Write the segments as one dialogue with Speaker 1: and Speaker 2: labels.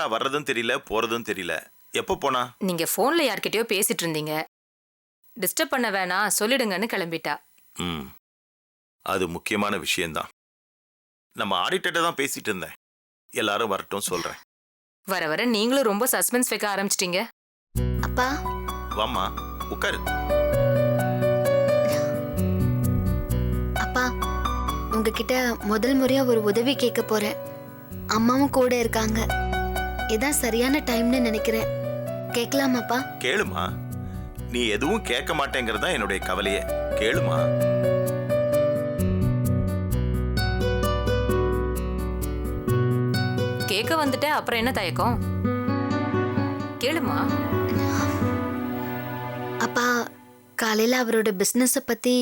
Speaker 1: நிஷா வர்றதும் தெரியல போறதும் தெரியல. எப்போ போனா?
Speaker 2: நீங்க போன்ல யார்கிட்டயோ பேசிட்டு இருந்தீங்க. டிஸ்டர்ப் பண்ண வேணாம் சொல்லிடுங்கன்னு கிளம்பிட்டா.
Speaker 1: அது முக்கியமான விஷயம்தான். நம்ம ஆடிட்டர்ட்ட தான் பேசிட்டு இருந்தேன். எல்லாரும் வரட்டும் சொல்றேன்.
Speaker 2: வர வர நீங்களும் ரொம்ப சஸ்பென்ஸ் வைக்க ஆரம்பிச்சிட்டீங்க.
Speaker 3: அப்பா
Speaker 1: வாம்மா உட்காரு.
Speaker 3: அப்பா உங்ககிட்ட முதல் முறையா ஒரு உதவி கேட்க போறேன். அம்மாவும் கூட இருக்காங்க. இதான் சரியான டைம்னு நினைக்கிறேன். கேட்கலாமாப்பா?
Speaker 1: கேளுமா. நீ எதுவும் கேட்க மாட்டேங்கிறதா என்னுடைய கவலையே. கேளுமா.
Speaker 2: கேட்க வந்துட்ட அப்புறம் என்ன தயக்கம்? கேளுமா.
Speaker 3: அப்பா காலையில அவரோட பிசினஸ பத்தி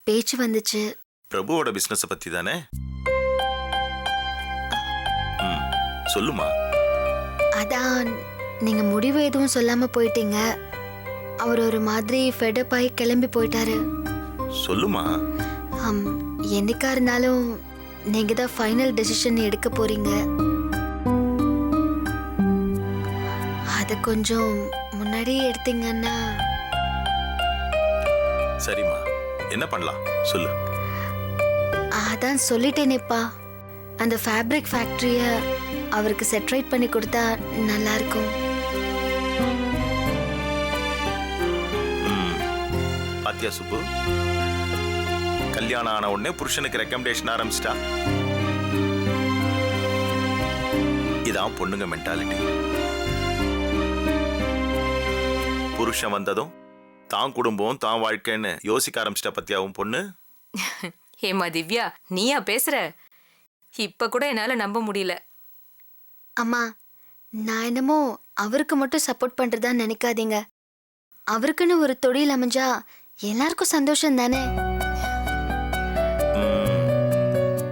Speaker 3: பேச்சு வந்துச்சு.
Speaker 1: பிரபுவோட பிசினஸ் பத்தி தானே? சொல்லுமா.
Speaker 3: அதான் நீங்க முடிவு எதுவும் சொல்லாம போயிட்டீங்க. அவர் ஒரு மாதிரி ஃபெடப் ஆகி கிளம்பி போயிட்டாரு.
Speaker 1: சொல்லுமா.
Speaker 3: என்னைக்கா இருந்தாலும் நீங்க தான் ஃபைனல் டெசிஷன் எடுக்க போறீங்க. அது கொஞ்சம் முன்னாடியே எடுத்தீங்கன்னா.
Speaker 1: சரிம்மா, என்ன பண்ணலாம் சொல்லு.
Speaker 3: அதான் சொல்லிட்டேனேப்பா, அந்த ஃபேப்ரிக் ஃபேக்டரிய அவருக்கு செட்ரைட் பண்ணி கொடுத்தா நல்லா இருக்கும்.
Speaker 1: பாத்தியா சுப்பு, கல்யாணம் ஆன உடனே புருஷனுக்கு ரெக்கமெண்டேஷன் ஆரம்பிச்சிட்டா. இதான் பொண்ணுங்க மென்டாலிட்டி. புருஷன் வந்ததும் தான் குடும்பம் தான் வாழ்க்கைன்னு யோசிக்க ஆரம்பிச்சிட்டா. பத்தியாவும் பொண்ணு.
Speaker 2: ஹேமா திவ்யா, நீயா பேசுற? இப்ப கூட என்னால நம்ப முடியல.
Speaker 3: அம்மா, நான் என்னமோ அவருக்கு மட்டும் சப்போர்ட் பண்றதா நினைக்காதீங்க. அவருக்குன்னு ஒரு தொழில் அமைஞ்சா எல்லாருக்கும் சந்தோஷம் தானே.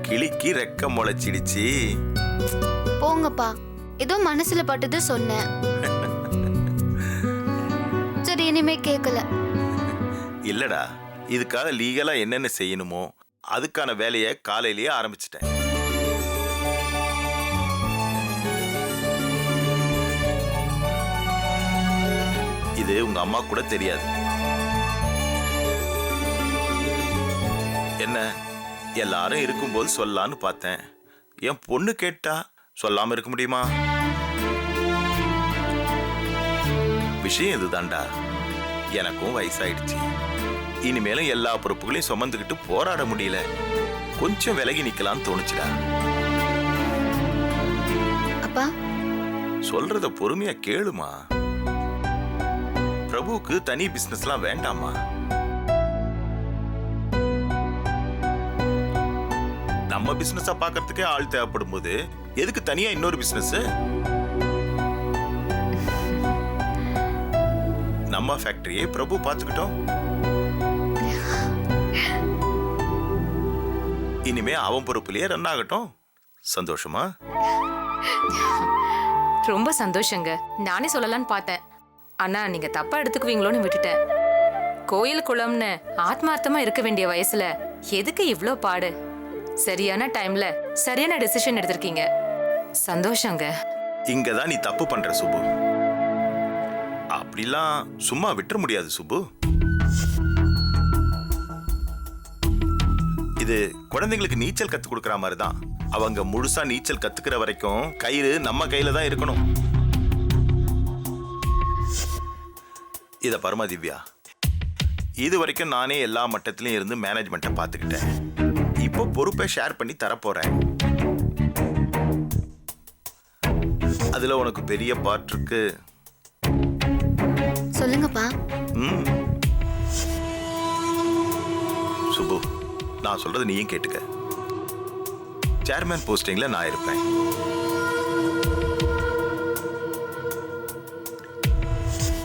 Speaker 1: கிளிக்கு ரெக்க முளைச்சிடுச்சு.
Speaker 3: போங்கப்பா, ஏதோ மனசுல பட்டது சொன்னேன். சரி, இனிமே கேட்கல.
Speaker 1: இல்லடா, இதுக்காக லீகலா என்னென்ன செய்யணுமோ அதுக்கான வேலையை காலையிலேயே ஆரம்பிச்சிட்டேன். இது உங்க அம்மா கூட தெரியாது. என்ன, எல்லாரும் இருக்கும்போது சொல்லலான்னு பார்த்தேன். என் பொண்ணு கேட்டா சொல்லாம இருக்க முடியுமா? விஷயம் இதுதான்டா. எனக்கும் வயசாயிடுச்சு. இனிமேலும் எல்லா பொறுப்புகளையும் சுமந்துக்கிட்டு போராட முடியல. கொஞ்சம் விலகி நிக்கலாம்னு தோணுச்சுடா.
Speaker 3: அப்பா
Speaker 1: சொல்றத பொறுமையா கேளுமா. பிரபுவுக்கு தனி பிசினஸ்லாம் வேண்டாமா. நம்ம பிசினஸா பாக்கிறதுக்கே ஆள் தேவைப்படும் போது எதுக்கு தனியா இன்னொரு பிசினஸ்? நம்ம ஃபேக்டரியை பிரபு பார்த்துக்கிட்டோம். இனிமே அவன் பொறுப்புலயே ரன் ஆகட்டும். சந்தோஷமா?
Speaker 2: ரொம்ப சந்தோஷங்க. நானே சொல்லலான்னு பார்த்தேன். ஆனா நீங்க தப்பா எடுத்துக்குவீங்களோன்னு விட்டுட்டேன். கோயில் குளம்னு ஆத்மார்த்தமா இருக்க வேண்டிய வயசுல எதுக்கு இவ்ளோ பாடு? சரியான டைம்ல சரியான டெசிஷன் எடுத்திருக்கீங்க. சந்தோஷங்க.
Speaker 1: இங்கதான் நீ தப்பு பண்ற சுப்பு. அப்படிலாம் சும்மா விட்டுற முடியாது சுப்பு. இது குழந்தைங்களுக்கு நீச்சல் கத்து கொடுக்கற மாதிரி தான். அவங்க முழுசா நீச்சல் கத்துக்கிற வரைக்கும் கயிறு நம்ம கையில தான் இருக்கணும். இத பரமா திவ்யா, இது வரைக்கும் நானே எல்லா மட்டத்திலையும் இருந்து மேனேஜ்மெண்ட்டை பார்த்துக்கிட்டேன். இப்போ பொறுப்பை ஷேர் பண்ணி தரப்போறேன். அதுல உனக்கு பெரிய பார்ட் இருக்கு.
Speaker 3: சொல்லுங்கப்பா.
Speaker 1: சுப்பு, நான் சொல்றது நீயும் கேட்டுக்க. சேர்மேன் போஸ்டிங்ல நான் இருப்பேன்.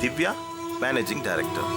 Speaker 1: Divya managing director.